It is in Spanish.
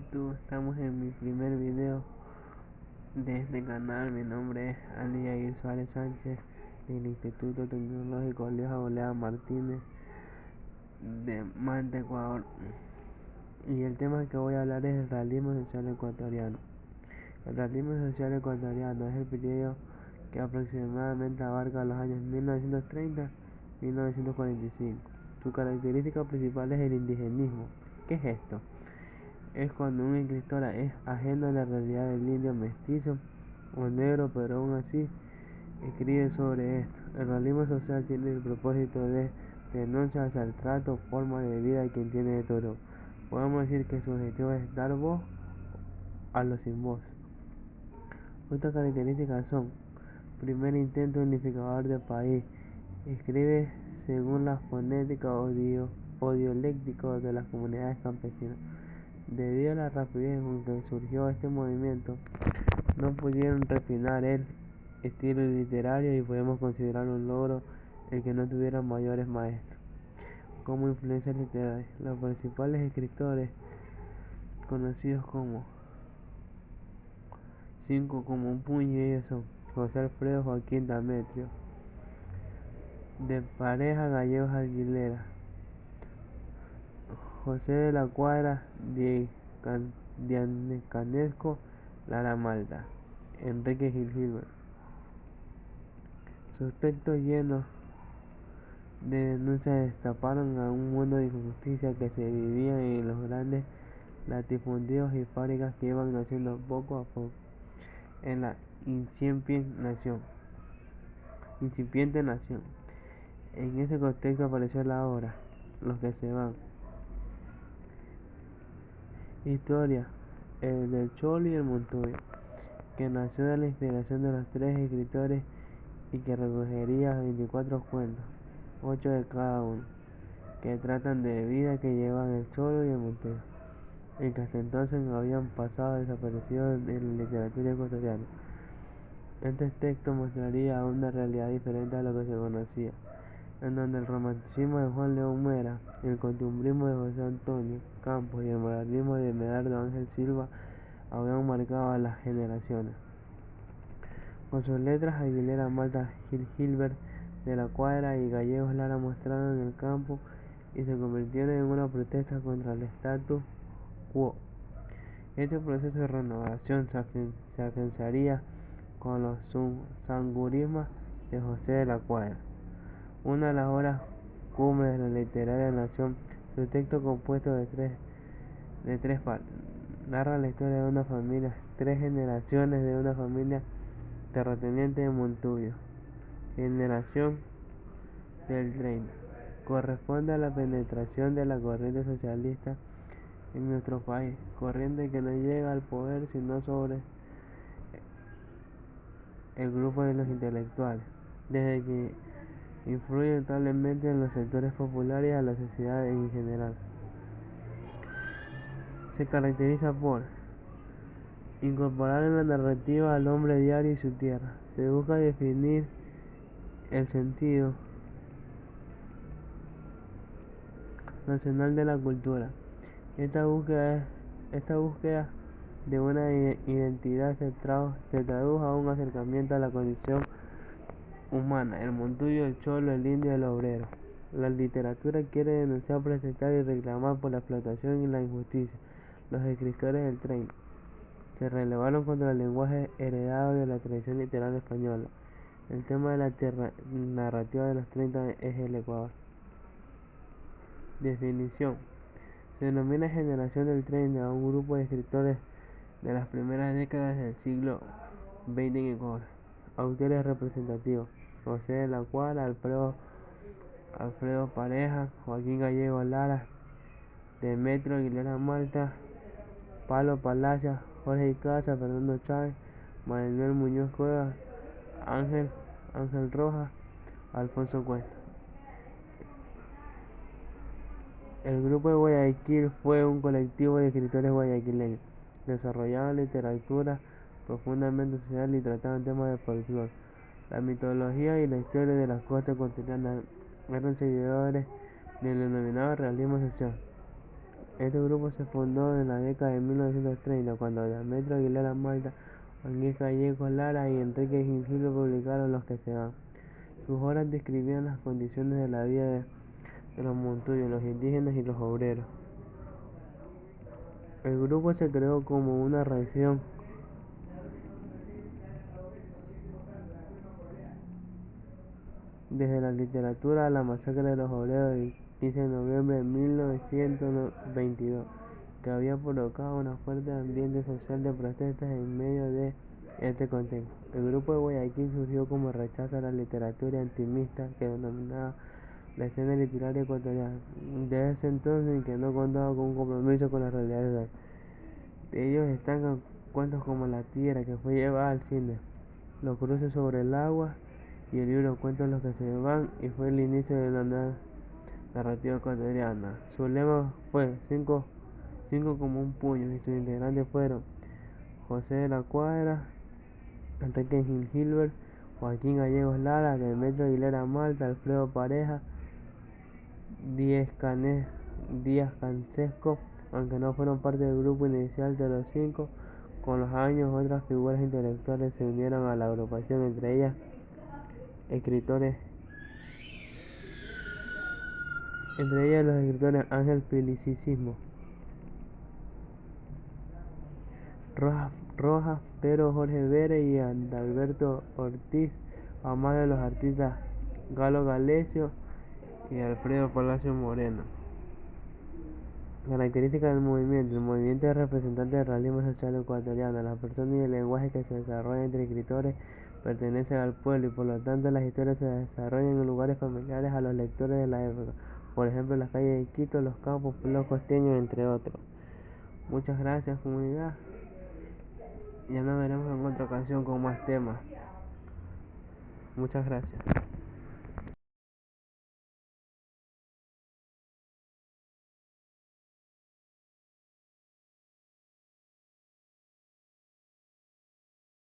YouTube, estamos en mi primer video de este canal. Mi nombre es Ali Yair Suárez Sánchez, del Instituto Tecnológico Leoja Olea Martínez de Manta, Ecuador. Y el tema que voy a hablar es el realismo social ecuatoriano. El realismo social ecuatoriano es el periodo que aproximadamente abarca los años 1930-1945. Su característica principal es el indigenismo. ¿Qué es esto? Es cuando un escritor es ajeno a la realidad del indio mestizo o negro, pero aún así escribe sobre esto. El realismo social tiene el propósito de denunciar hacia el trato, forma de vida que tiene de todo. Podemos decir que su objetivo es dar voz a los sin voz. Otras características son: primer intento unificador del país, escribe según la fonética o dialéctica de las comunidades campesinas. Debido a la rapidez con que surgió este movimiento, no pudieron refinar el estilo literario y podemos considerar un logro el que no tuvieran mayores maestros. Como influencias literarias, los principales escritores conocidos como cinco como un puño, ellos son José Alfredo Joaquín Demetrio, de Pareja Gallegos Aguilera, José de la Cuadra, Dianesco Lara Malta, Enrique Gilbert. Sus textos llenos de denuncias destaparon a un mundo de injusticia que se vivía en los grandes latifundios y fábricas que iban naciendo poco a poco en la incipiente nación. En ese contexto apareció la obra Los que se van. Historia: el del Cholo y el Montuyo, que nació de la inspiración de los tres escritores y que recogería 24 cuentos, 8 de cada uno, que tratan de vida que llevan el Cholo y el Montuyo, y que hasta entonces habían pasado desaparecidos en la literatura ecuatoriana. Este texto mostraría una realidad diferente a lo que se conocía, en donde el romanticismo de Juan León Mera, el costumbrismo de José Antonio Campos y el modernismo de Medardo Ángel Silva habían marcado a las generaciones. Con sus letras, Aguilera, Malta, Gilbert, de la Cuadra y Gallegos Lara mostraron el campo y se convirtieron en una protesta contra el status quo. Este proceso de renovación se afianzaría con los sangurismas de José de la Cuadra, una de las obras cumbres de la literaria nación. Su texto, compuesto de tres partes, narra la historia de una familia, 3 generaciones de una familia terrateniente de Montuyo. Generación del 30 corresponde a la penetración de la corriente socialista en nuestro país, corriente que no llega al poder sino sobre el grupo de los intelectuales, desde que influye notablemente en los sectores populares y a la sociedad en general. Se caracteriza por incorporar en la narrativa al hombre diario y su tierra. Se busca definir el sentido nacional de la cultura. Esta búsqueda de una identidad se tradujo a un acercamiento a la condición humana, el montuyo, el cholo, el indio, el obrero. La literatura quiere denunciar, protestar y reclamar por la explotación y la injusticia. Los escritores del 30 se relevaron contra el lenguaje heredado de la tradición literaria española. El tema de la narrativa de los 30 es el Ecuador. Definición: se denomina generación del 30 a un grupo de escritores de las primeras décadas del siglo XX en Ecuador. Autores representativos: José de la Cuadra, Alfredo Pareja, Joaquín Gallegos Lara, Demetrio Aguilera Malta, Palo Palacios, Jorge Icaza, Fernando Chávez, Manuel Muñoz Cuevas, Ángel Rojas, Alfonso Cuesta. El Grupo de Guayaquil fue un colectivo de escritores guayaquileños. Desarrollaban literatura profundamente social y trataban temas de folclore, la mitología y la historia de las costas ecuatorianas. Eran seguidores del denominado realismo social. Este grupo se fundó en la década de 1930, cuando Demetrio Aguilera Malta, Joaquín Callejo Lara y Enrique Gil publicaron Los que se van. Sus obras describían las condiciones de la vida de los montuyos, los indígenas y los obreros. El grupo se creó como una reacción desde la literatura a la masacre de los obreros del 15 de noviembre de 1922, que había provocado un fuerte ambiente social de protestas en medio de este contexto. El grupo de Guayaquil surgió como rechazo a la literatura intimista que denominaba la escena literaria ecuatoriana de ese entonces, y que no contaba con un compromiso con la realidad de hoy. De ellos destacan cuentos como La Tierra, que fue llevada al cine, Los cruces sobre el agua, y el libro Cuentos Los que se van, y fue el inicio de la nueva narrativa ecuatoriana. Su lema fue cinco como un puño, y sus integrantes fueron José de la Cuadra, Enrique Gilbert, Joaquín Gallegos Lara, Demetrio Aguilera Malta, Alfredo Pareja, Díaz Cancesco, aunque no fueron parte del grupo inicial de los cinco. Con los años otras figuras intelectuales se unieron a la agrupación, entre ellas los escritores Ángel Felicismo Rojas, Pedro Jorge Vélez y Adalberto Ortiz, además de los artistas Galo Galecio y Alfredo Palacio Moreno. Características del movimiento. El movimiento es representante del realismo social ecuatoriano. Las personas y el lenguaje que se desarrolla entre escritores pertenecen al pueblo, y por lo tanto las historias se desarrollan en lugares familiares a los lectores de la época, por ejemplo las calles de Quito, los campos, los costeños, entre otros. Muchas gracias, comunidad. Ya nos veremos en otra ocasión con más temas. Muchas gracias.